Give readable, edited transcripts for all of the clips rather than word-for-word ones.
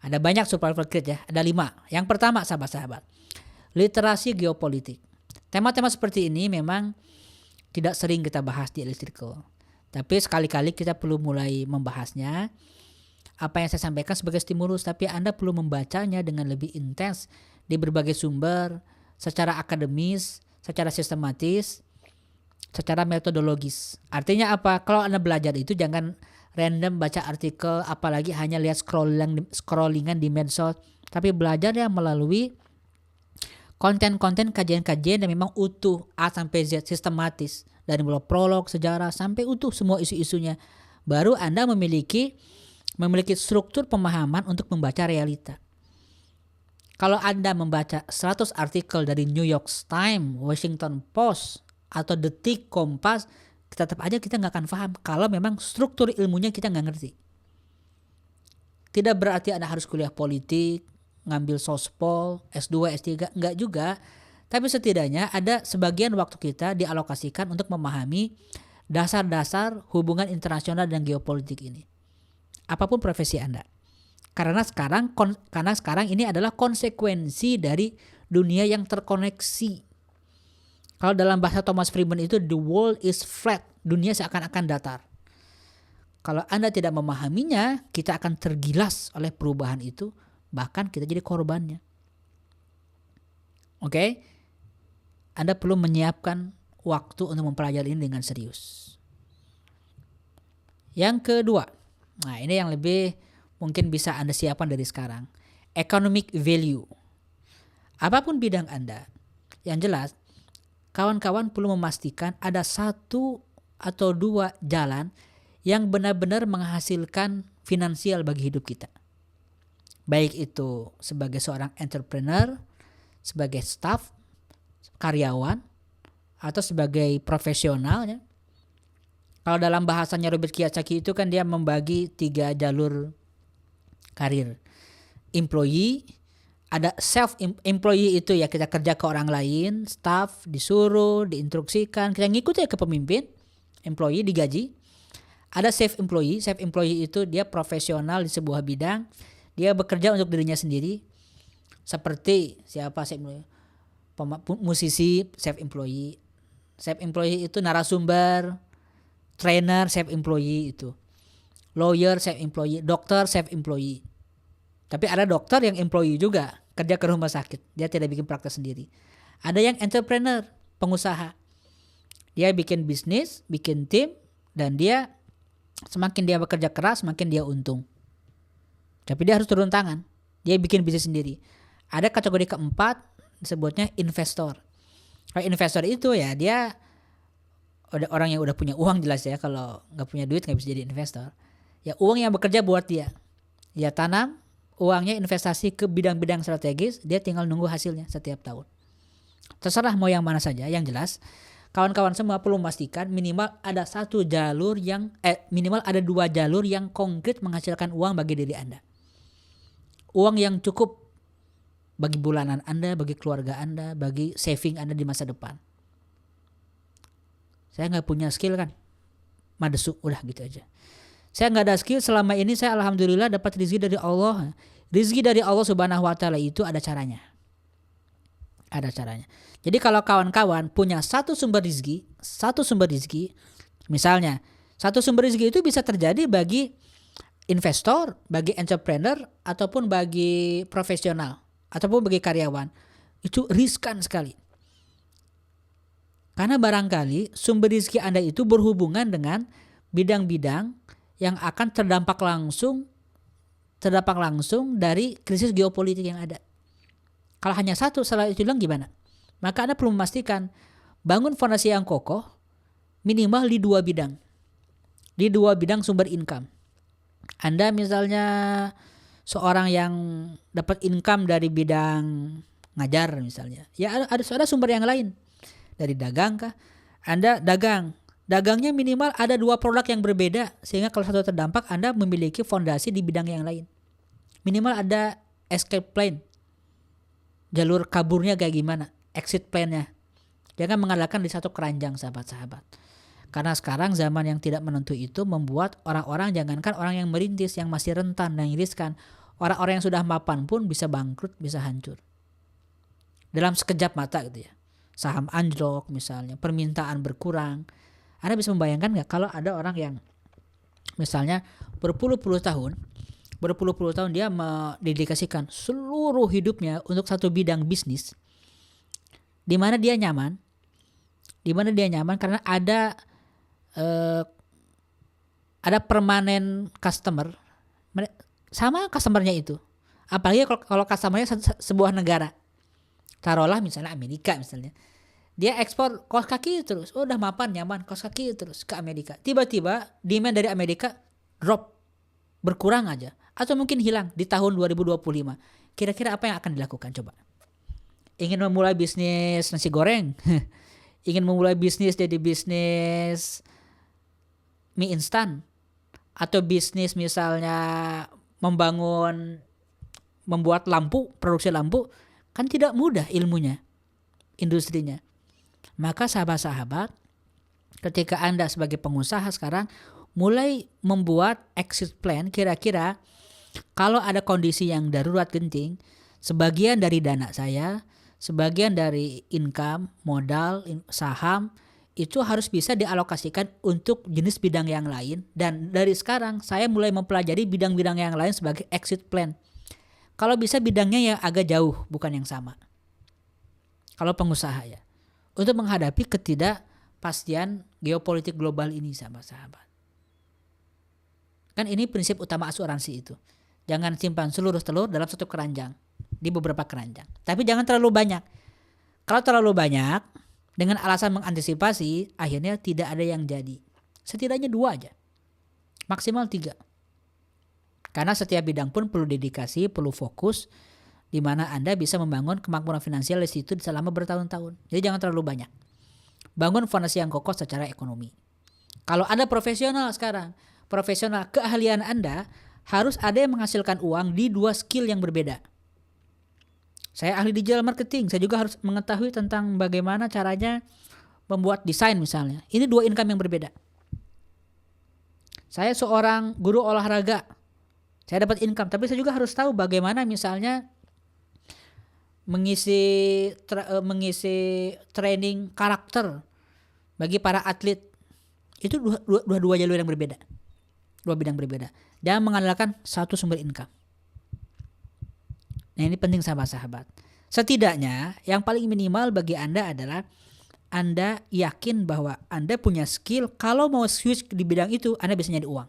Ada banyak survival guide ya, ada 5. Yang pertama sahabat-sahabat, literasi geopolitik. Tema-tema seperti ini memang tidak sering kita bahas di Elite Circle. Tapi sekali-kali kita perlu mulai membahasnya. Apa yang saya sampaikan sebagai stimulus, tapi Anda perlu membacanya dengan lebih intens di berbagai sumber, secara akademis, secara sistematis, secara metodologis. Artinya apa? Kalau Anda belajar itu jangan random baca artikel, apalagi hanya lihat scrollingan di medsos, tapi belajar yang melalui konten-konten kajian-kajian yang memang utuh A sampai Z, sistematis, dari mulai prolog, sejarah sampai utuh semua isu-isunya. Baru Anda memiliki struktur pemahaman untuk membaca realita. Kalau Anda membaca 100 artikel dari New York Times, Washington Post, atau Detik, Kompas, tetap aja kita nggak akan paham kalau memang struktur ilmunya kita nggak ngerti. Tidak berarti Anda harus kuliah politik, ngambil sospol, S2, S3, enggak juga. Tapi setidaknya ada sebagian waktu kita dialokasikan untuk memahami dasar-dasar hubungan internasional dan geopolitik ini. Apapun profesi Anda. Karena sekarang ini adalah konsekuensi dari dunia yang terkoneksi. Kalau dalam bahasa Thomas Friedman itu the world is flat, dunia seakan-akan datar. Kalau Anda tidak memahaminya, kita akan tergilas oleh perubahan itu, bahkan kita jadi korbannya. Oke? Anda perlu menyiapkan waktu untuk mempelajari ini dengan serius. Yang kedua, nah ini yang lebih mungkin bisa Anda siapkan dari sekarang. Economic value. Apapun bidang Anda, yang jelas kawan-kawan perlu memastikan ada 1 atau 2 jalan yang benar-benar menghasilkan finansial bagi hidup kita. Baik itu sebagai seorang entrepreneur, sebagai staff, karyawan, atau sebagai profesional ya. Kalau dalam bahasanya Robert Kiyosaki itu kan dia membagi 3 jalur karir. Employee, ada self-employee itu ya kita kerja ke orang lain, staff disuruh, diinstruksikan, kita ngikut ya ke pemimpin, employee digaji. Ada self-employee itu dia profesional di sebuah bidang, dia bekerja untuk dirinya sendiri. Seperti siapa musisi self-employee. Self-employee itu narasumber, trainer self-employee itu. Lawyer self-employee, dokter self-employee. Tapi ada dokter yang employee juga, kerja ke rumah sakit, dia tidak bikin praktek sendiri. Ada yang entrepreneur, pengusaha. Dia bikin bisnis, bikin tim, dan dia semakin dia bekerja keras, semakin dia untung. Tapi dia harus turun tangan. Dia bikin bisnis sendiri. Ada kategori keempat, disebutnya investor. Kalau investor itu ya dia ada orang yang udah punya uang jelas ya. Kalau nggak punya duit nggak bisa jadi investor. Ya uang yang bekerja buat dia. Dia tanam uangnya, investasi ke bidang-bidang strategis. Dia tinggal nunggu hasilnya setiap tahun. Terserah mau yang mana saja. Yang jelas kawan-kawan semua perlu memastikan minimal ada 2 jalur yang konkret menghasilkan uang bagi diri Anda. Uang yang cukup bagi bulanan Anda, bagi keluarga Anda, bagi saving Anda di masa depan. Saya nggak punya skill kan, madesuk udah gitu aja. Saya nggak ada skill selama ini, saya alhamdulillah dapat rezeki dari Allah. Rezeki dari Allah Subhanahu Wa Taala itu ada caranya. Ada caranya. Jadi kalau kawan-kawan punya satu sumber rezeki, misalnya satu sumber rezeki itu bisa terjadi bagi investor, bagi entrepreneur, ataupun bagi profesional, ataupun bagi karyawan. Itu riskan sekali. Karena barangkali sumber rezeki Anda itu berhubungan dengan bidang-bidang yang akan terdampak langsung dari krisis geopolitik yang ada. Kalau hanya satu salah itu hilang gimana? Maka Anda perlu memastikan bangun fondasi yang kokoh minimal di 2 bidang. Di 2 bidang sumber income. Anda misalnya seorang yang dapat income dari bidang ngajar misalnya. Ya ada sumber yang lain. Dari dagang kah? Anda dagangnya minimal ada 2 produk yang berbeda, sehingga kalau satu terdampak Anda memiliki fondasi di bidang yang lain. Minimal ada escape plan, jalur kaburnya kayak gimana, exit plan-nya. Jangan mengandalkan di satu keranjang sahabat-sahabat. Karena sekarang zaman yang tidak menentu itu membuat orang-orang, jangankan orang yang merintis, yang masih rentan dan riskan, orang-orang yang sudah mapan pun bisa bangkrut, bisa hancur dalam sekejap mata gitu ya. Saham anjlok misalnya, permintaan berkurang. Anda bisa membayangkan nggak kalau ada orang yang misalnya berpuluh-puluh tahun dia mendedikasikan seluruh hidupnya untuk satu bidang bisnis, di mana dia nyaman karena ada permanen customer sama customernya itu. Apalagi kalau customernya sebuah negara, taruhlah misalnya Amerika misalnya, dia ekspor kaos kaki terus, udah mapan nyaman kaos kaki terus ke Amerika. Tiba-tiba demand dari Amerika drop, berkurang aja, atau mungkin hilang di tahun 2025. Kira-kira apa yang akan dilakukan coba? Ingin memulai bisnis nasi goreng, ingin memulai bisnis jadi bisnis mie instan, atau bisnis misalnya membuat lampu, produksi lampu, kan tidak mudah ilmunya, industrinya. Maka sahabat-sahabat, ketika Anda sebagai pengusaha sekarang mulai membuat exit plan, kira-kira kalau ada kondisi yang darurat genting, sebagian dari dana saya, sebagian dari income, modal, saham, itu harus bisa dialokasikan untuk jenis bidang yang lain. Dan dari sekarang saya mulai mempelajari bidang-bidang yang lain sebagai exit plan. Kalau bisa bidangnya yang agak jauh, bukan yang sama. Kalau pengusaha ya. Untuk menghadapi ketidakpastian geopolitik global ini, sahabat-sahabat. Kan ini prinsip utama asuransi itu. Jangan simpan seluruh telur dalam satu keranjang, di beberapa keranjang. Tapi jangan terlalu banyak. Kalau terlalu banyak, dengan alasan mengantisipasi, akhirnya tidak ada yang jadi. Setidaknya 2 aja. Maksimal 3. Karena setiap bidang pun perlu dedikasi, perlu fokus, di mana Anda bisa membangun kemakmuran finansial di situ selama bertahun-tahun. Jadi jangan terlalu banyak. Bangun fondasi yang kokoh secara ekonomi. Kalau Anda profesional sekarang, keahlian Anda harus ada yang menghasilkan uang di 2 skill yang berbeda. Saya ahli digital marketing, saya juga harus mengetahui tentang bagaimana caranya membuat desain misalnya. Ini 2 income yang berbeda. Saya seorang guru olahraga, saya dapat income, tapi saya juga harus tahu bagaimana misalnya mengisi training karakter bagi para atlet. Itu dua jalur yang berbeda, 2 bidang berbeda. Jangan mengandalkan satu sumber income. Nah, ini penting sahabat-sahabat. Setidaknya yang paling minimal bagi Anda adalah Anda yakin bahwa Anda punya skill. Kalau mau switch di bidang itu, Anda bisa nyari uang.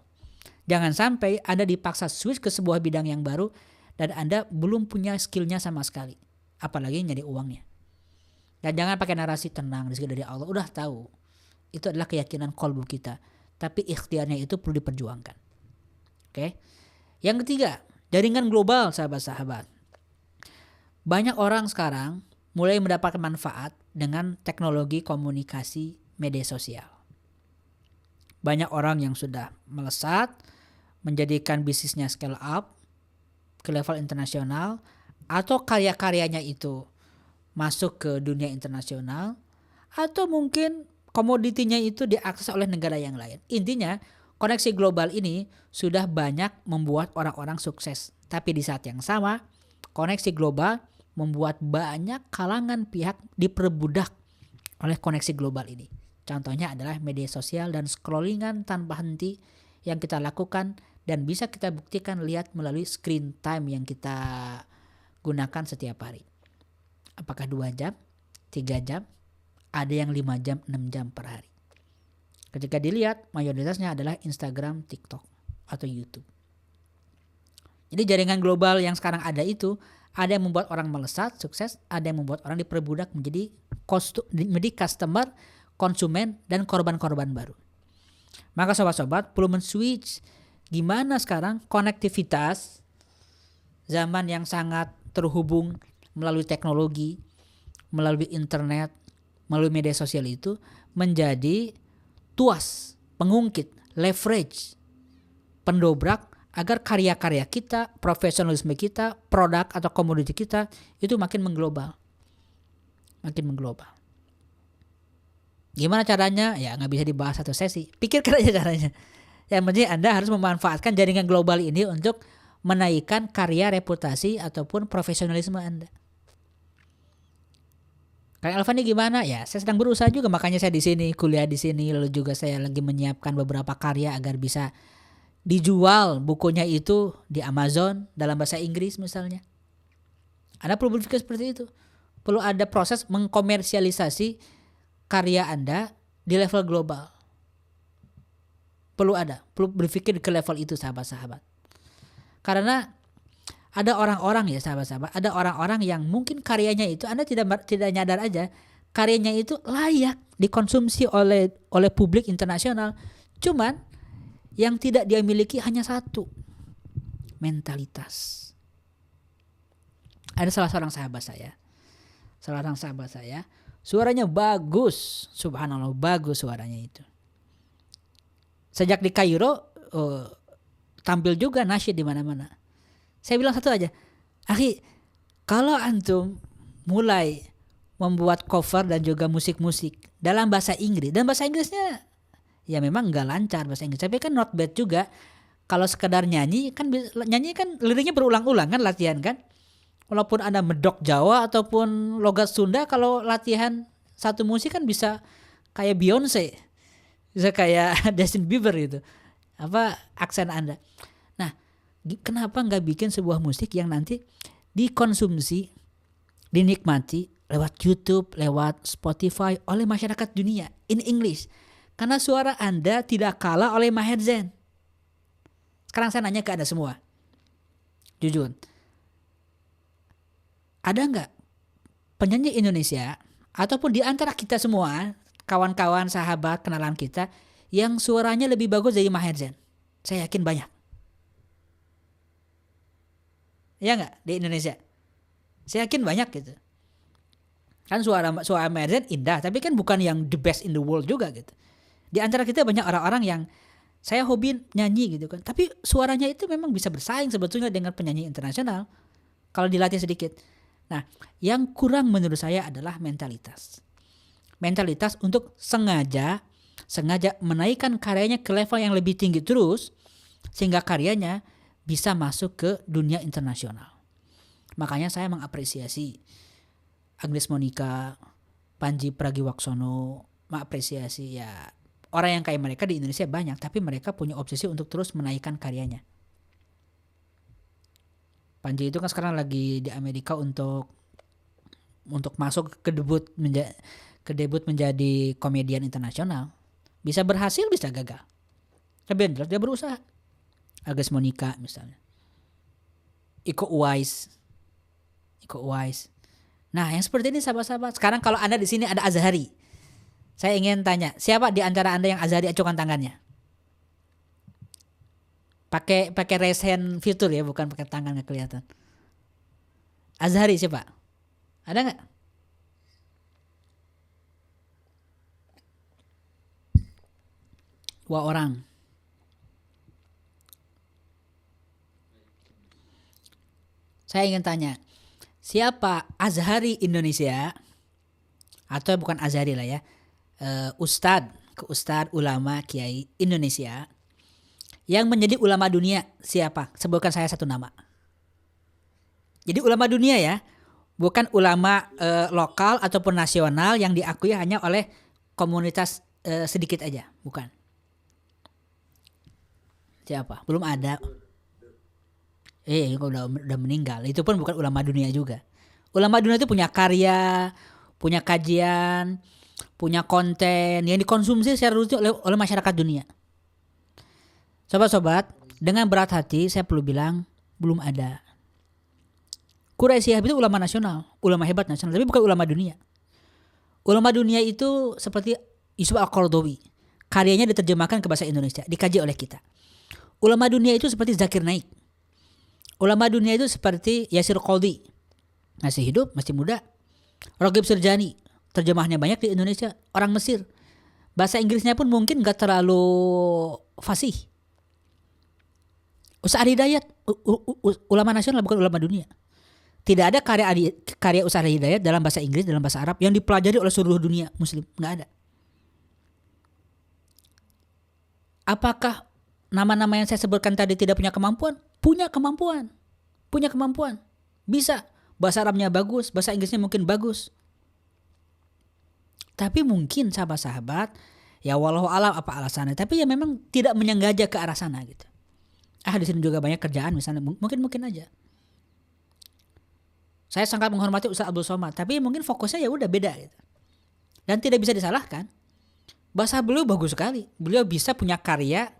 Jangan sampai Anda dipaksa switch ke sebuah bidang yang baru dan Anda belum punya skillnya sama sekali, apalagi nyari uangnya. Dan jangan pakai narasi tenang, rezeki dari Allah, udah tahu. Itu adalah keyakinan qalbu kita, tapi ikhtiarnya itu perlu diperjuangkan. Oke. Yang ketiga, jaringan global, sahabat-sahabat. Banyak orang sekarang mulai mendapatkan manfaat dengan teknologi komunikasi media sosial. Banyak orang yang sudah melesat, menjadikan bisnisnya scale up ke level internasional, atau karya-karyanya itu masuk ke dunia internasional, atau mungkin komoditinya itu diakses oleh negara yang lain. Intinya, koneksi global ini sudah banyak membuat orang-orang sukses. Tapi di saat yang sama, koneksi global membuat banyak kalangan pihak diperbudak oleh koneksi global ini. Contohnya adalah media sosial dan scrollingan tanpa henti yang kita lakukan dan bisa kita buktikan lihat melalui screen time yang kita gunakan setiap hari. Apakah 2 jam, 3 jam, ada yang 5 jam, 6 jam per hari. Ketika dilihat, mayoritasnya adalah Instagram, TikTok, atau YouTube. Jadi jaringan global yang sekarang ada itu, ada yang membuat orang melesat, sukses, ada yang membuat orang diperbudak menjadi customer, konsumen, dan korban-korban baru. Maka sobat-sobat perlu men-switch gimana sekarang konektivitas zaman yang sangat terhubung melalui teknologi, melalui internet, melalui media sosial itu menjadi tuas, pengungkit, leverage, pendobrak agar karya-karya kita, profesionalisme kita, produk atau komoditi kita itu makin mengglobal. Makin mengglobal. Gimana caranya? Ya nggak bisa dibahas satu sesi. Pikirkan aja caranya. Yang penting Anda harus memanfaatkan jaringan global ini untuk menaikkan karya, reputasi ataupun profesionalisme Anda. Kang Elvan ini gimana? Ya, saya sedang berusaha juga, makanya saya di sini, kuliah di sini, lalu juga saya lagi menyiapkan beberapa karya agar bisa dijual bukunya itu di Amazon dalam bahasa Inggris misalnya. Anda perlu berpikir seperti itu. Perlu ada proses mengkomersialisasi karya Anda di level global. Perlu berpikir ke level itu sahabat-sahabat. Karena ada orang-orang ya sahabat-sahabat, ada orang-orang yang mungkin karyanya itu Anda tidak nyadar aja, karyanya itu layak dikonsumsi oleh publik internasional. Cuman yang tidak dia miliki hanya satu, mentalitas. Ada salah seorang sahabat saya, suaranya bagus, subhanallah bagus suaranya itu. Sejak di Kairo tampil juga nasyid di mana-mana. Saya bilang satu aja, akhi, kalau antum mulai membuat cover dan juga musik-musik dalam bahasa Inggris, dan bahasa Inggrisnya ya memang nggak lancar bahasa Inggris, tapi kan not bad juga. Kalau sekedar nyanyi kan liriknya berulang-ulang kan, latihan kan. Walaupun Anda medok Jawa ataupun logat Sunda, kalau latihan satu musik kan bisa kayak Beyonce, bisa kayak Justin Bieber gitu. Apa aksen Anda? Nah, kenapa nggak bikin sebuah musik yang nanti dikonsumsi, dinikmati lewat YouTube, lewat Spotify oleh masyarakat dunia in English? Karena suara Anda tidak kalah oleh Maher Zain. Sekarang saya nanya ke Anda semua, jujur, ada nggak penyanyi Indonesia ataupun di antara kita semua, kawan-kawan, sahabat, kenalan kita, yang suaranya lebih bagus dari Maher Zain? Saya yakin banyak. Ya nggak di Indonesia? Saya yakin banyak gitu. Kan suara Maher Zain indah, tapi kan bukan yang the best in the world juga gitu. Di antara kita banyak orang-orang yang saya hobi nyanyi gitu kan, tapi suaranya itu memang bisa bersaing sebetulnya dengan penyanyi internasional kalau dilatih sedikit. Nah, yang kurang menurut saya adalah mentalitas. Mentalitas untuk sengaja menaikkan karyanya ke level yang lebih tinggi terus, sehingga karyanya bisa masuk ke dunia internasional. Makanya saya mengapresiasi Agnes Monica, Panji Pragiwaksono, mengapresiasi ya orang yang kayak mereka di Indonesia banyak, tapi mereka punya obsesi untuk terus menaikkan karyanya. Panji itu kan sekarang lagi di Amerika untuk masuk ke debut menjadi komedian internasional. Bisa berhasil, bisa gagal. Tapi yang jelas dia berusaha. Agnes Monica misalnya. Iko Uwais. Nah, yang seperti ini sahabat-sahabat. Sekarang kalau Anda di sini ada Azhari, saya ingin tanya, siapa di antara Anda yang Azhari? Acungkan tangannya. Pakai raise hand fitur ya, bukan pakai tangan, nggak kelihatan. Azhari siapa? Ada nggak? Dua orang. Saya ingin tanya, siapa Azhari Indonesia, atau bukan Azhari lah ya, Ustadz ulama kiai Indonesia yang menjadi ulama dunia? Siapa? Sebutkan saya satu nama. Jadi ulama dunia ya, bukan ulama lokal ataupun nasional yang diakui hanya oleh komunitas sedikit aja, bukan. Siapa? Belum ada. Udah meninggal. Itu pun bukan ulama dunia juga. Ulama dunia itu punya karya, punya kajian, punya konten yang dikonsumsi secara rutin oleh masyarakat dunia. Sobat-sobat, dengan berat hati saya perlu bilang belum ada. Quraisy itu ulama nasional, ulama hebat nasional, tapi bukan ulama dunia. Ulama dunia itu seperti Yusuf Al-Qaradawi, karyanya diterjemahkan ke bahasa Indonesia, dikaji oleh kita. Ulama dunia itu seperti Zakir Naik. Ulama dunia itu seperti Yasir Qadhi, masih hidup, masih muda. Ragib Sirjani, terjemahnya banyak di Indonesia, orang Mesir. Bahasa Inggrisnya pun mungkin gak terlalu fasih. Ustaz Hidayat, ulama nasional bukan ulama dunia. Tidak ada karya Ustaz Hidayat dalam bahasa Inggris, dalam bahasa Arab yang dipelajari oleh seluruh dunia muslim, gak ada. Apakah nama-nama yang saya sebutkan tadi tidak punya kemampuan, punya kemampuan. Bisa. Bahasa Arabnya bagus, bahasa Inggrisnya mungkin bagus. Tapi mungkin sahabat-sahabat, ya wallahu alam apa alasannya, tapi ya memang tidak menyengaja ke arah sana gitu. Di sini juga banyak kerjaan misalnya, mungkin aja. Saya sangat menghormati Ustaz Abdul Somad, tapi mungkin fokusnya ya udah beda gitu. Dan tidak bisa disalahkan. Bahasa beliau bagus sekali. Beliau bisa punya karya.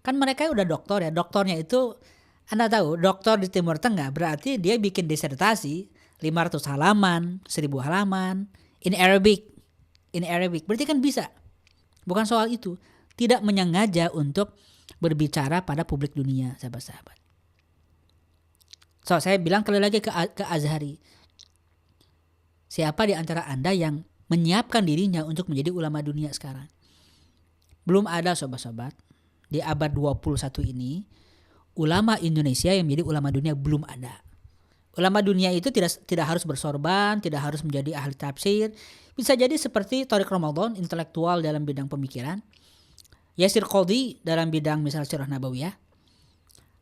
Kan mereka udah doktor ya. Doktornya itu, Anda tahu, doktor di Timur Tengah berarti dia bikin disertasi 500 halaman, 1000 halaman in Arabic. Berarti kan bisa. Bukan soal itu. Tidak menyengaja untuk berbicara pada publik dunia, sahabat-sahabat. So, saya bilang kali lagi ke Azhari. Siapa di antara Anda yang menyiapkan dirinya untuk menjadi ulama dunia sekarang? Belum ada, sobat-sobat. Di abad 21 ini, ulama Indonesia yang menjadi ulama dunia belum ada. Ulama dunia itu tidak harus bersorban, tidak harus menjadi ahli tafsir. Bisa jadi seperti Thariq Ramadan, intelektual dalam bidang pemikiran. Yasir Qadhi dalam bidang misal Sirah Nabawiyah.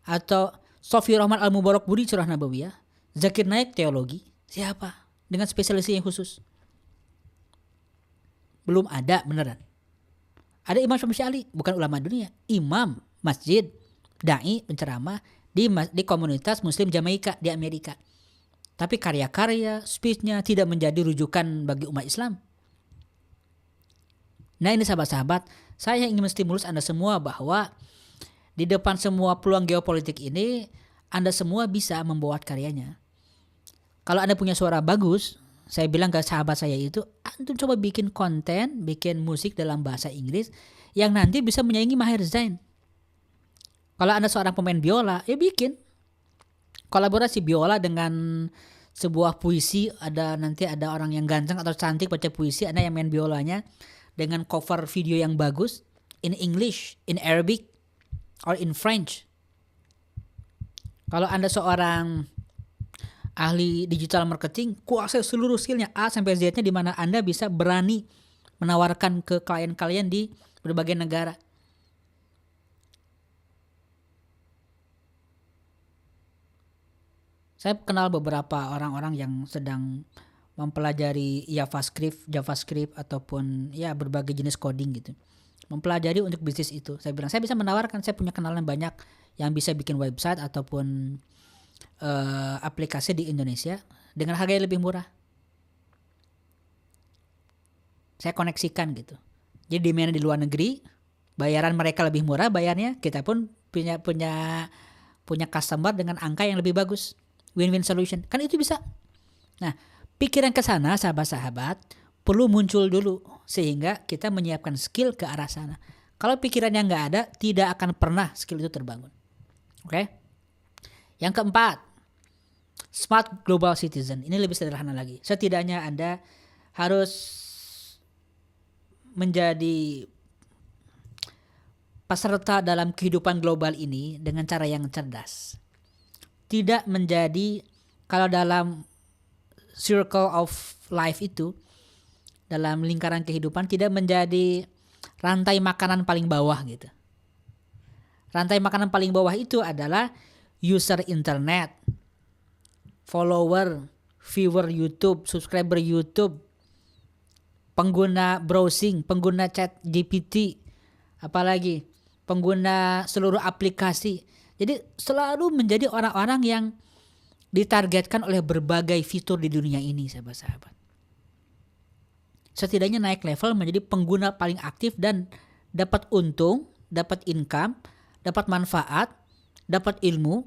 Atau Sofi Rahman Al-Mubarakpuri Sirah Nabawiyah. Zakir Naik teologi. Siapa? Dengan spesialisasi yang khusus. Belum ada beneran. Ada Imam Syamsi, bukan ulama dunia. Imam, masjid, da'i, penceramah di komunitas Muslim Jamaika di Amerika. Tapi karya-karya, speechnya tidak menjadi rujukan bagi umat Islam. Nah ini sahabat-sahabat, saya ingin menstimulus Anda semua bahwa di depan semua peluang geopolitik ini, Anda semua bisa membuat karyanya. Kalau Anda punya suara bagus, saya bilang ke sahabat saya itu, antum coba bikin konten, bikin musik dalam bahasa Inggris yang nanti bisa menyaingi Maher Zain. Kalau Anda seorang pemain biola, ya bikin kolaborasi biola dengan sebuah puisi. Nanti ada orang yang ganteng atau cantik baca puisi, Anda yang main biolanya dengan cover video yang bagus in English, in Arabic, or in French. Kalau Anda seorang ahli digital marketing, kuasai seluruh skillnya A sampai Z-nya, di mana Anda bisa berani menawarkan ke klien-klien di berbagai negara. Saya kenal beberapa orang-orang yang sedang mempelajari JavaScript ataupun ya berbagai jenis coding gitu. Mempelajari untuk bisnis itu. Saya bilang saya bisa menawarkan, saya punya kenalan banyak yang bisa bikin website ataupun aplikasi di Indonesia dengan harga yang lebih murah. Saya koneksikan gitu. Jadi demand di luar negeri, bayaran mereka lebih murah, bayarnya kita pun punya customer dengan angka yang lebih bagus. Win-win solution. Kan itu bisa. Nah, pikiran ke sana sahabat-sahabat perlu muncul dulu sehingga kita menyiapkan skill ke arah sana. Kalau pikirannya nggak ada, tidak akan pernah skill itu terbangun. Oke? Yang keempat, smart global citizen. Ini lebih sederhana lagi. Setidaknya Anda harus menjadi peserta dalam kehidupan global ini dengan cara yang cerdas. Tidak menjadi, kalau dalam circle of life itu, dalam lingkaran kehidupan, tidak menjadi rantai makanan paling bawah gitu. Rantai makanan paling bawah itu adalah user internet, follower, viewer YouTube, subscriber YouTube, pengguna browsing, pengguna chat GPT, apalagi pengguna seluruh aplikasi. Jadi selalu menjadi orang-orang yang ditargetkan oleh berbagai fitur di dunia ini, sahabat-sahabat. Setidaknya naik level menjadi pengguna paling aktif dan dapat untung, dapat income, dapat manfaat, dapat ilmu,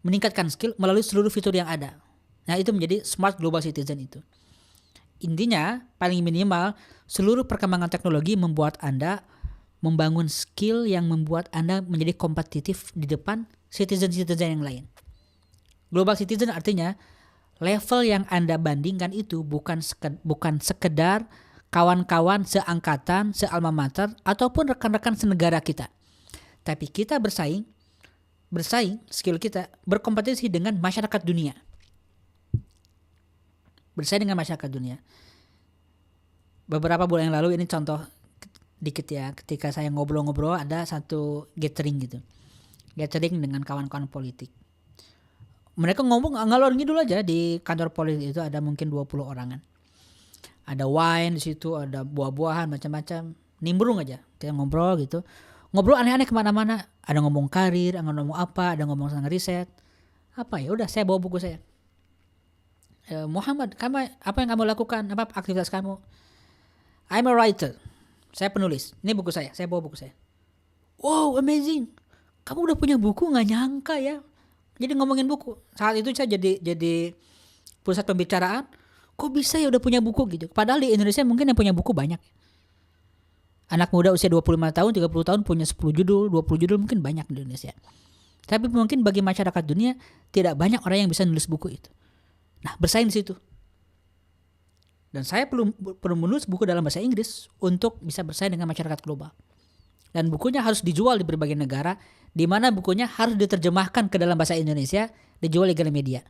meningkatkan skill melalui seluruh fitur yang ada. Nah itu menjadi smart global citizen itu. Intinya paling minimal seluruh perkembangan teknologi membuat Anda membangun skill yang membuat Anda menjadi kompetitif di depan citizen-citizen yang lain. Global citizen artinya level yang Anda bandingkan itu bukan sekedar kawan-kawan seangkatan, sealma mater, ataupun rekan-rekan senegara kita. Tapi kita bersaing, skill kita berkompetisi dengan masyarakat dunia. Bersaing dengan masyarakat dunia. Beberapa bulan yang lalu, ini contoh dikit ya. Ketika saya ngobrol-ngobrol ada satu gathering gitu. Gathering dengan kawan-kawan politik. Mereka ngomong ngalor ngidul aja. Di kantor politik itu ada mungkin 20 orangan. Ada wine di situ, ada buah-buahan macam-macam. Nimbrung aja. Kita ngobrol gitu. Ngobrol aneh-aneh kemana-mana. Ada ngomong karir, ada ngomong apa, ada ngomong tentang riset. Apa ya? Udah saya bawa buku saya. Muhammad, apa yang kamu lakukan? Apa aktivitas kamu? I'm a writer. Saya penulis. Ini buku saya bawa buku saya. Wow, amazing. Kamu udah punya buku, nggak nyangka ya. Jadi ngomongin buku. Saat itu saya jadi pusat pembicaraan. Kok bisa ya udah punya buku gitu. Padahal di Indonesia mungkin yang punya buku banyak. Anak muda usia 25 tahun, 30 tahun punya 10 judul, 20 judul mungkin banyak di Indonesia. Tapi mungkin bagi masyarakat dunia tidak banyak orang yang bisa nulis buku itu. Nah, bersaing di situ. Dan saya perlu menulis buku dalam bahasa Inggris untuk bisa bersaing dengan masyarakat global. Dan bukunya harus dijual di berbagai negara, di mana bukunya harus diterjemahkan ke dalam bahasa Indonesia, dijual di Gramedia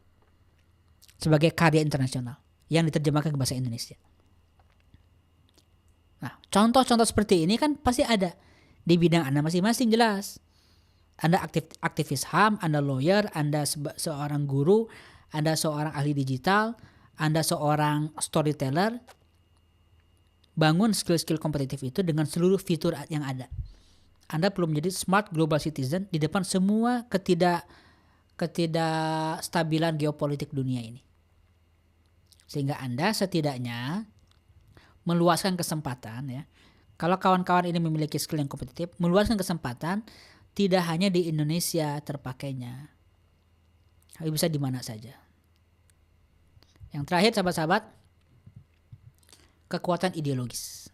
sebagai karya internasional yang diterjemahkan ke bahasa Indonesia. Nah, contoh-contoh seperti ini kan pasti ada di bidang Anda masing-masing jelas. Anda aktivis HAM, Anda lawyer, Anda seorang guru, Anda seorang ahli digital, Anda seorang storyteller. Bangun skill-skill kompetitif itu dengan seluruh fitur yang ada. Anda perlu menjadi smart global citizen di depan semua ketidakstabilan geopolitik dunia ini. Sehingga Anda setidaknya meluaskan kesempatan ya. Kalau kawan-kawan ini memiliki skill yang kompetitif, meluaskan kesempatan tidak hanya di Indonesia terpakainya. Tapi bisa di mana saja. Yang terakhir sahabat-sahabat, kekuatan ideologis.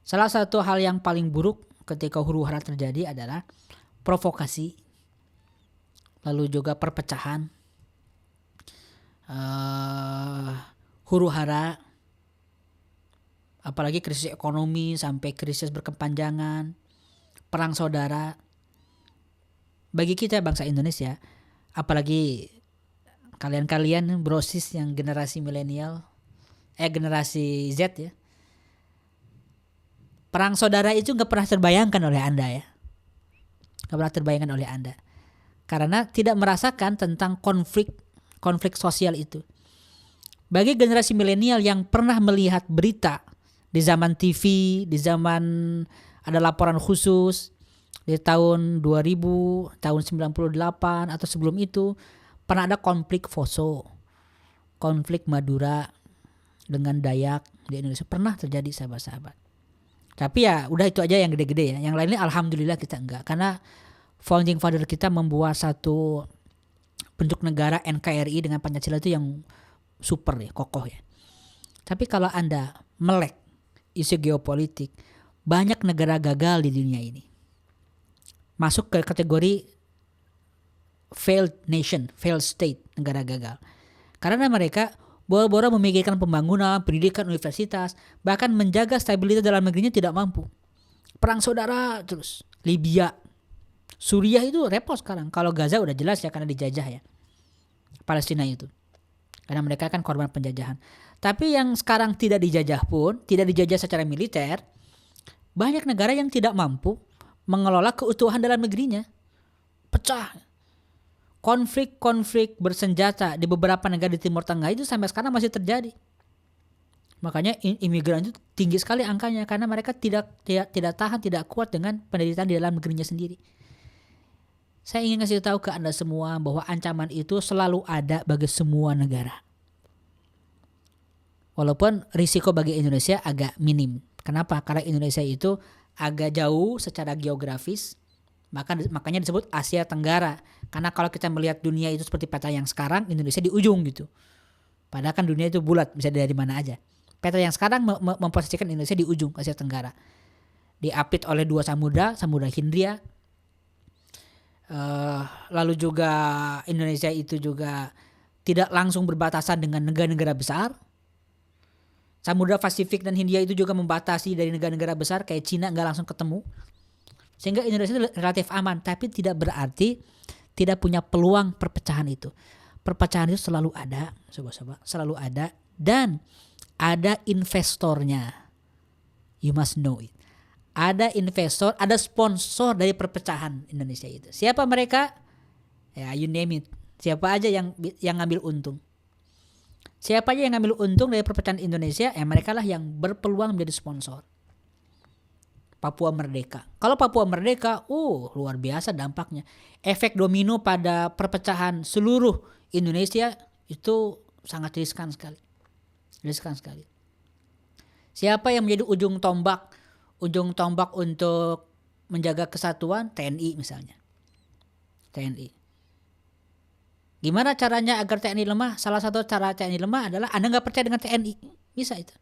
Salah satu hal yang paling buruk ketika huru-hara terjadi adalah provokasi, lalu juga perpecahan, huru-hara, apalagi krisis ekonomi sampai krisis berkepanjangan, perang saudara. Bagi kita bangsa Indonesia, apalagi kalian brosis yang generasi milenial, generasi Z ya, perang saudara itu gak pernah terbayangkan oleh Anda ya. Gak pernah terbayangkan oleh Anda. Karena tidak merasakan tentang konflik sosial itu. Bagi generasi milenial yang pernah melihat berita di zaman TV, di zaman ada laporan khusus di tahun 2000, tahun 98 atau sebelum itu, pernah ada konflik Poso, konflik Madura dengan Dayak di Indonesia, pernah terjadi sahabat-sahabat. Tapi ya udah itu aja yang gede-gede ya. Yang lainnya alhamdulillah kita enggak, karena founding father kita membuat satu bentuk negara NKRI dengan Pancasila itu yang super ya, kokoh ya. Tapi kalau Anda melek isu geopolitik, banyak negara gagal di dunia ini. Masuk ke kategori failed nation, failed state, negara gagal. Karena mereka boro-boro memikirkan pembangunan, pendidikan, universitas, bahkan menjaga stabilitas dalam negerinya tidak mampu. Perang saudara terus. Libya, Suriah itu repot sekarang. Kalau Gaza udah jelas ya karena dijajah ya. Palestina itu. Karena mereka kan korban penjajahan. Tapi yang sekarang tidak dijajah pun, tidak dijajah secara militer, banyak negara yang tidak mampu mengelola keutuhan dalam negerinya. Pecah. Konflik bersenjata di beberapa negara di Timur Tengah itu sampai sekarang masih terjadi. Makanya imigran itu tinggi sekali angkanya karena mereka tidak tahan, tidak kuat dengan penderitaan di dalam negerinya sendiri. Saya ingin kasih tahu ke Anda semua bahwa ancaman itu selalu ada bagi semua negara. Walaupun risiko bagi Indonesia agak minim. Kenapa? Karena Indonesia itu agak jauh secara geografis. Makanya disebut Asia Tenggara. Karena kalau kita melihat dunia itu seperti peta yang sekarang, Indonesia di ujung gitu. Padahal kan dunia itu bulat, bisa dari mana aja. Peta yang sekarang memposisikan Indonesia di ujung Asia Tenggara. Diapit oleh dua samudra Hindia. Lalu juga Indonesia itu juga tidak langsung berbatasan dengan negara-negara besar. Samudra Pasifik dan Hindia itu juga membatasi dari negara-negara besar kayak Cina, nggak langsung ketemu. Sehingga Indonesia itu relatif aman, tapi tidak berarti tidak punya peluang perpecahan itu. Perpecahan itu selalu ada, sobat-sobat, selalu ada, dan ada investornya You must know it. Ada investor, ada sponsor dari perpecahan Indonesia itu. Siapa mereka? Ya, you name it. Siapa aja yang ngambil untung. Siapa aja yang ngambil untung dari perpecahan Indonesia, mereka lah yang berpeluang menjadi sponsor. Papua Merdeka. Kalau Papua Merdeka, luar biasa dampaknya. Efek domino pada perpecahan seluruh Indonesia itu sangat riskan sekali. Riskan sekali. Siapa yang menjadi ujung tombak untuk menjaga kesatuan? TNI misalnya. TNI. Gimana caranya agar TNI lemah? Salah satu cara TNI lemah adalah Anda nggak percaya dengan TNI. Bisa itu.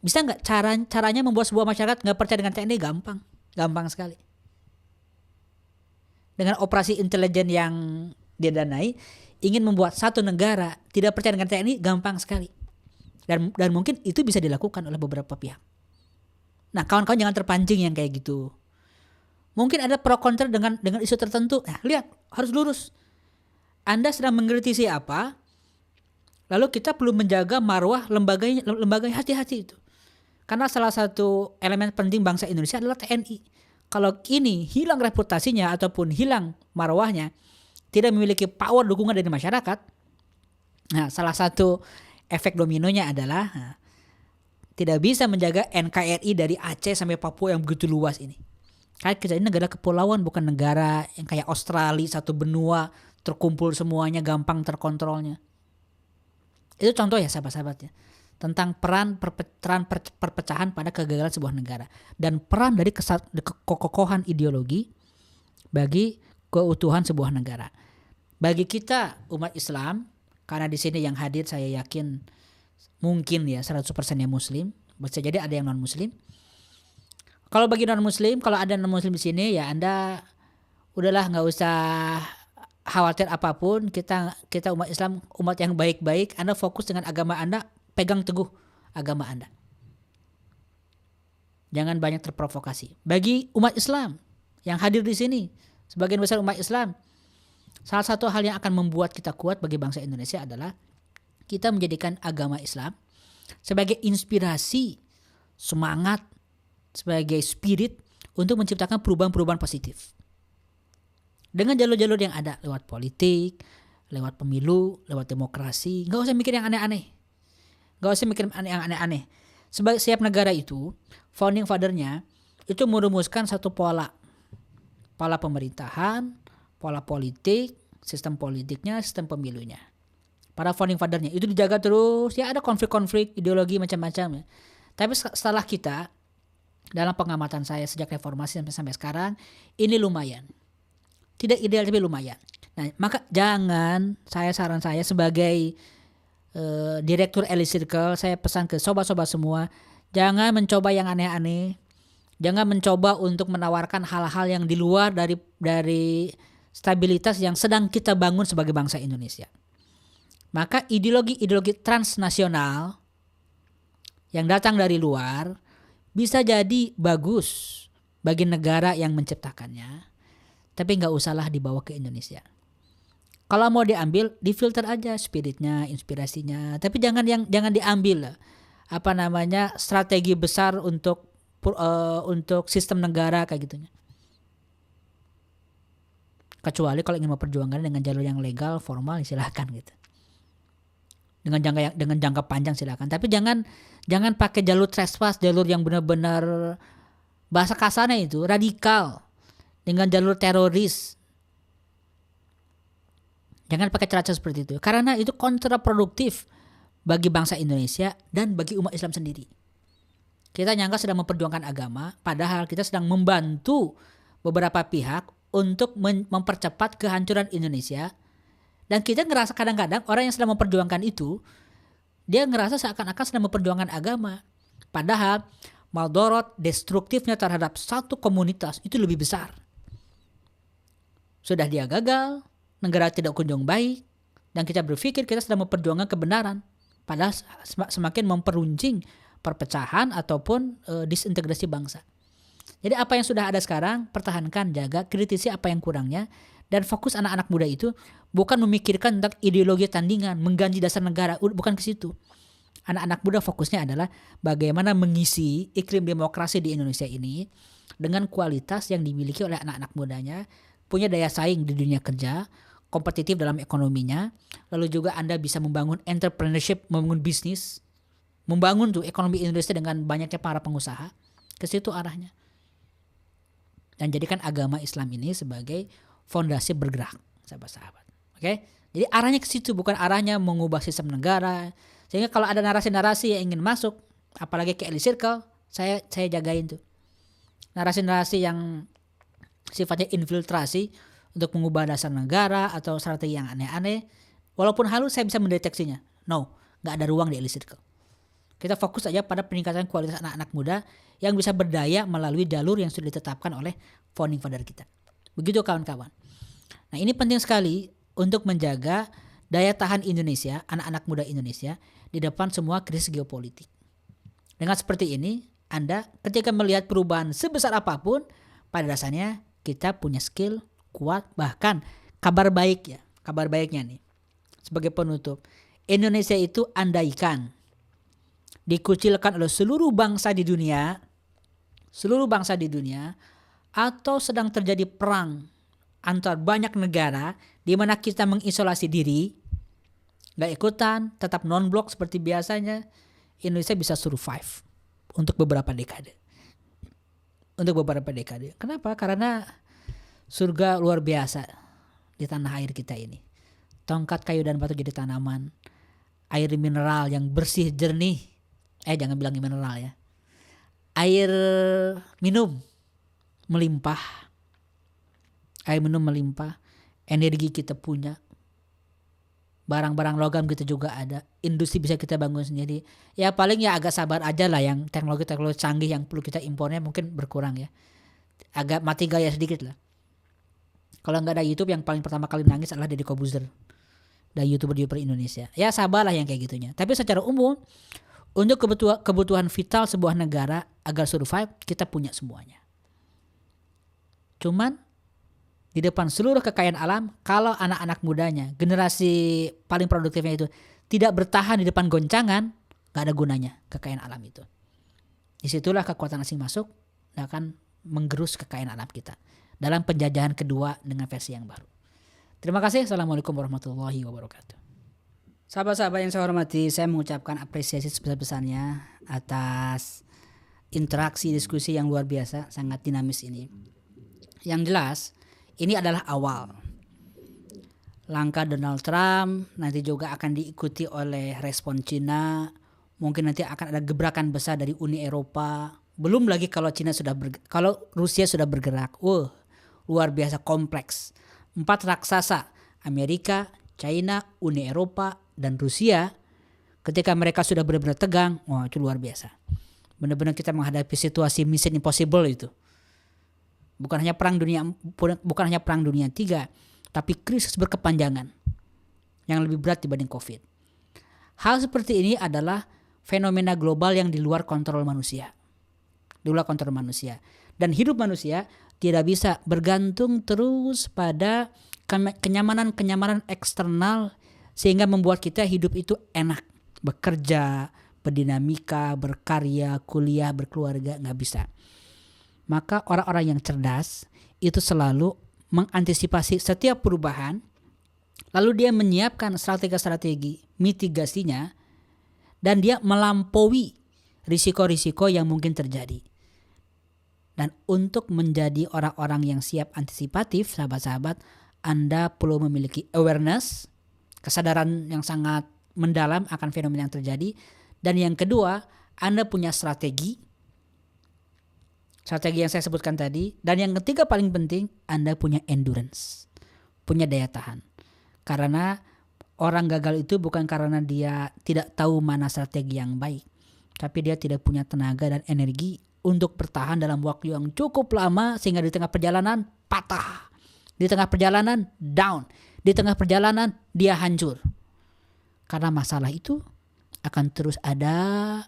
Bisa nggak caranya membuat sebuah masyarakat nggak percaya dengan TNI? Gampang sekali. Dengan operasi intelijen yang didanai, ingin membuat satu negara tidak percaya dengan TNI, gampang sekali. Dan mungkin itu bisa dilakukan oleh beberapa pihak. Nah, kawan-kawan jangan terpancing yang kayak gitu. Mungkin ada pro kontra dengan isu tertentu. Nah, lihat, harus lurus. Anda sedang mengkritisi apa? Lalu kita perlu menjaga marwah lembaga hati-hati itu. Karena salah satu elemen penting bangsa Indonesia adalah TNI. Kalau ini hilang reputasinya ataupun hilang marwahnya, tidak memiliki power dukungan dari masyarakat. Nah, salah satu efek dominonya adalah tidak bisa menjaga NKRI dari Aceh sampai Papua yang begitu luas ini. Karena kita ini negara kepulauan, bukan negara yang kayak Australia, satu benua, terkumpul semuanya, gampang terkontrolnya. Itu contoh ya sahabat-sahabat ya, tentang peran perpecahan pada kegagalan sebuah negara dan peran dari kekokohan ideologi bagi keutuhan sebuah negara. Bagi kita umat Islam, karena di sini yang hadir saya yakin mungkin ya 100% yang muslim, bisa jadi ada yang non muslim. Kalau bagi non muslim, kalau ada non muslim di sini ya Anda udahlah nggak usah khawatir apapun. Kita umat Islam, umat yang baik-baik. Anda fokus dengan agama Anda, pegang teguh agama Anda. Jangan banyak terprovokasi. Bagi umat Islam yang hadir di sini, sebagian besar umat Islam, salah satu hal yang akan membuat kita kuat bagi bangsa Indonesia adalah kita menjadikan agama Islam sebagai inspirasi, semangat, sebagai spirit untuk menciptakan perubahan-perubahan positif. Dengan jalur-jalur yang ada, lewat politik, lewat pemilu, lewat demokrasi. Gak usah mikir yang aneh-aneh. Sebagai setiap negara itu, founding father-nya itu merumuskan satu pola pemerintahan, pola politik, sistem politiknya, sistem pemilunya. Para founding father-nya itu dijaga terus. Ya ada konflik-konflik, ideologi macam-macam ya. Tapi setelah kita, dalam pengamatan saya sejak reformasi sampai sekarang, ini lumayan. Tidak ideal tapi lumayan. Nah, maka jangan, saran saya sebagai direktur Elite Circle, saya pesan ke sobat-sobat semua, jangan mencoba yang aneh-aneh. Jangan mencoba untuk menawarkan hal-hal yang di luar dari stabilitas yang sedang kita bangun sebagai bangsa Indonesia. Maka ideologi transnasional yang datang dari luar bisa jadi bagus bagi negara yang menciptakannya. Tapi gak usahlah dibawa ke Indonesia. Kalau mau diambil, difilter aja spiritnya, inspirasinya. Tapi jangan diambil strategi besar untuk sistem negara kayak gitunya. Kecuali kalau ingin memperjuangkan dengan jalur yang legal, formal, silakan gitu. Dengan jangka panjang silakan. Tapi jangan pakai jalur trespass, jalur yang benar-benar bahasa kasarnya itu radikal. Dengan jalur teroris. Jangan pakai cara seperti itu. Karena itu kontraproduktif bagi bangsa Indonesia dan bagi umat Islam sendiri. Kita nyangka sedang memperjuangkan agama, padahal kita sedang membantu beberapa pihak untuk mempercepat kehancuran Indonesia. Dan kita ngerasa kadang-kadang orang yang sedang memperjuangkan itu, dia ngerasa seakan-akan sedang memperjuangkan agama. Padahal maldorot destruktifnya terhadap satu komunitas itu lebih besar. Sudah dia gagal, negara tidak kunjung baik, dan kita berpikir kita sedang memperjuangkan kebenaran. Padahal semakin memperuncing perpecahan ataupun disintegrasi bangsa. Jadi apa yang sudah ada sekarang, pertahankan, jaga, kritisi apa yang kurangnya, dan fokus anak-anak muda itu bukan memikirkan tentang ideologi tandingan, mengganti dasar negara, bukan ke situ. Anak-anak muda fokusnya adalah bagaimana mengisi iklim demokrasi di Indonesia ini dengan kualitas yang dimiliki oleh anak-anak mudanya, punya daya saing di dunia kerja, kompetitif dalam ekonominya, lalu juga Anda bisa membangun entrepreneurship, membangun bisnis, membangun tuh ekonomi Indonesia dengan banyaknya para pengusaha. Ke situ arahnya. Dan jadikan agama Islam ini sebagai fondasi bergerak, sahabat-sahabat. Oke? Jadi arahnya ke situ, bukan arahnya mengubah sistem negara. Sehingga kalau ada narasi-narasi yang ingin masuk, apalagi ke elite circle, saya jagain tuh. Narasi-narasi yang sifatnya infiltrasi untuk mengubah dasar negara atau strategi yang aneh-aneh, walaupun halus saya bisa mendeteksinya. No, nggak ada ruang di elite circle. Kita fokus aja pada peningkatan kualitas anak-anak muda yang bisa berdaya melalui jalur yang sudah ditetapkan oleh founding father kita. Begitu kawan-kawan. Nah, ini penting sekali untuk menjaga daya tahan Indonesia, anak-anak muda Indonesia di depan semua krisis geopolitik. Dengan seperti ini, Anda ketika melihat perubahan sebesar apapun, pada dasarnya kita punya skill kuat, bahkan kabar baik ya. Kabar baiknya nih, sebagai penutup, Indonesia itu andaikan dikucilkan oleh seluruh bangsa di dunia, atau sedang terjadi perang antar banyak negara di mana kita mengisolasi diri, nggak ikutan, tetap non-blok seperti biasanya, Indonesia bisa survive untuk beberapa dekade. Kenapa? Karena surga luar biasa di tanah air kita ini. Tongkat kayu dan batu jadi tanaman, air mineral yang bersih jernih. Jangan bilang mineral ya. Air minum melimpah. Energi kita punya. Barang-barang logam kita juga ada. Industri bisa kita bangun sendiri. Ya paling ya agak sabar aja lah, yang teknologi canggih yang perlu kita impornya mungkin berkurang ya. Agak mati gaya sedikit lah. Kalau nggak ada YouTube, yang paling pertama kali nangis adalah Deddy Kobuzer dan YouTuber Indonesia. Ya sabarlah yang kayak gitunya. Tapi secara umum untuk kebutuhan vital sebuah negara agar survive, kita punya semuanya. Cuman di depan seluruh kekayaan alam, kalau anak-anak mudanya, generasi paling produktifnya itu tidak bertahan di depan goncangan, gak ada gunanya kekayaan alam itu. Disitulah kekuatan asing masuk dan akan menggerus kekayaan alam kita dalam penjajahan kedua dengan versi yang baru. Terima kasih. Assalamualaikum warahmatullahi wabarakatuh. Sahabat-sahabat yang saya hormati, saya mengucapkan apresiasi sebesar-besarnya atas interaksi diskusi yang luar biasa, sangat dinamis ini. Yang jelas, ini adalah awal. Langkah Donald Trump nanti juga akan diikuti oleh respon Cina. Mungkin nanti akan ada gebrakan besar dari Uni Eropa. Belum lagi kalau kalau Rusia sudah bergerak. Luar biasa kompleks. 4 raksasa, Amerika, China, Uni Eropa, dan Rusia, ketika mereka sudah benar-benar tegang, itu luar biasa. Benar-benar kita menghadapi situasi mission impossible itu. Bukan hanya perang dunia 3, tapi krisis berkepanjangan yang lebih berat dibanding COVID. Hal seperti ini adalah fenomena global yang di luar kontrol manusia. Dan hidup manusia tidak bisa bergantung terus pada kenyamanan eksternal sehingga membuat kita hidup itu enak. Bekerja, berdinamika, berkarya, kuliah, berkeluarga, nggak bisa. Maka orang-orang yang cerdas itu selalu mengantisipasi setiap perubahan, lalu dia menyiapkan strategi mitigasinya, dan dia melampaui risiko-risiko yang mungkin terjadi. Dan untuk menjadi orang-orang yang siap antisipatif, sahabat-sahabat, Anda perlu memiliki awareness, kesadaran yang sangat mendalam akan fenomena yang terjadi. Dan yang kedua, Anda punya strategi yang saya sebutkan tadi. Dan yang ketiga paling penting, Anda punya endurance, punya daya tahan. Karena orang gagal itu bukan karena dia tidak tahu mana strategi yang baik, tapi dia tidak punya tenaga dan energi untuk bertahan dalam waktu yang cukup lama sehingga di tengah perjalanan patah, di tengah perjalanan down, di tengah perjalanan dia hancur. Karena masalah itu akan terus ada,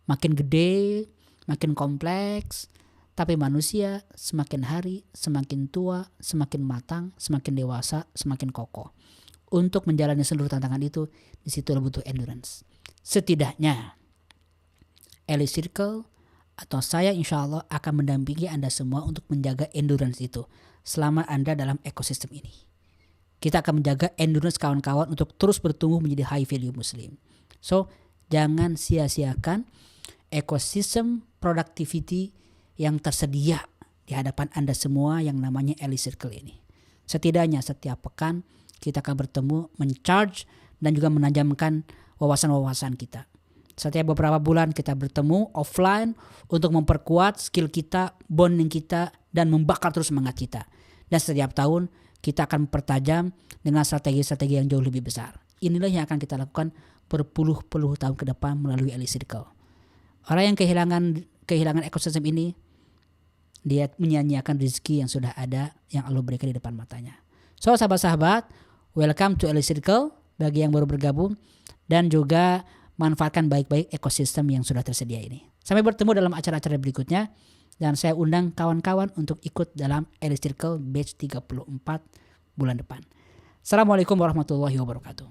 makin gede, makin kompleks, tapi manusia semakin hari semakin tua, semakin matang, semakin dewasa, semakin kokoh. Untuk menjalani seluruh tantangan itu, di situ butuh endurance. Setidaknya Elite Circle atau saya insya Allah akan mendampingi Anda semua untuk menjaga endurance itu selama Anda dalam ekosistem ini. Kita akan menjaga endurance kawan-kawan untuk terus bertumbuh menjadi high value muslim. So, jangan sia-siakan ekosistem productivity yang tersedia di hadapan Anda semua yang namanya Elite Circle ini. Setidaknya setiap pekan kita akan bertemu, mencharge dan juga menajamkan wawasan-wawasan kita. Setiap beberapa bulan kita bertemu offline untuk memperkuat skill kita, bonding kita, dan membakar terus semangat kita. Dan setiap tahun kita akan mempertajam dengan strategi-strategi yang jauh lebih besar. Inilah yang akan kita lakukan berpuluh-puluh tahun ke depan melalui Elite Circle. Orang yang kehilangan ekosistem ini, dia menyanyiakan rezeki yang sudah ada, yang Allah berikan di depan matanya. So sahabat-sahabat, welcome to Elite Circle bagi yang baru bergabung, dan juga manfaatkan baik-baik ekosistem yang sudah tersedia ini. Sampai bertemu dalam acara-acara berikutnya, dan saya undang kawan-kawan untuk ikut dalam Elite Circle batch 34 bulan depan. Assalamualaikum warahmatullahi wabarakatuh.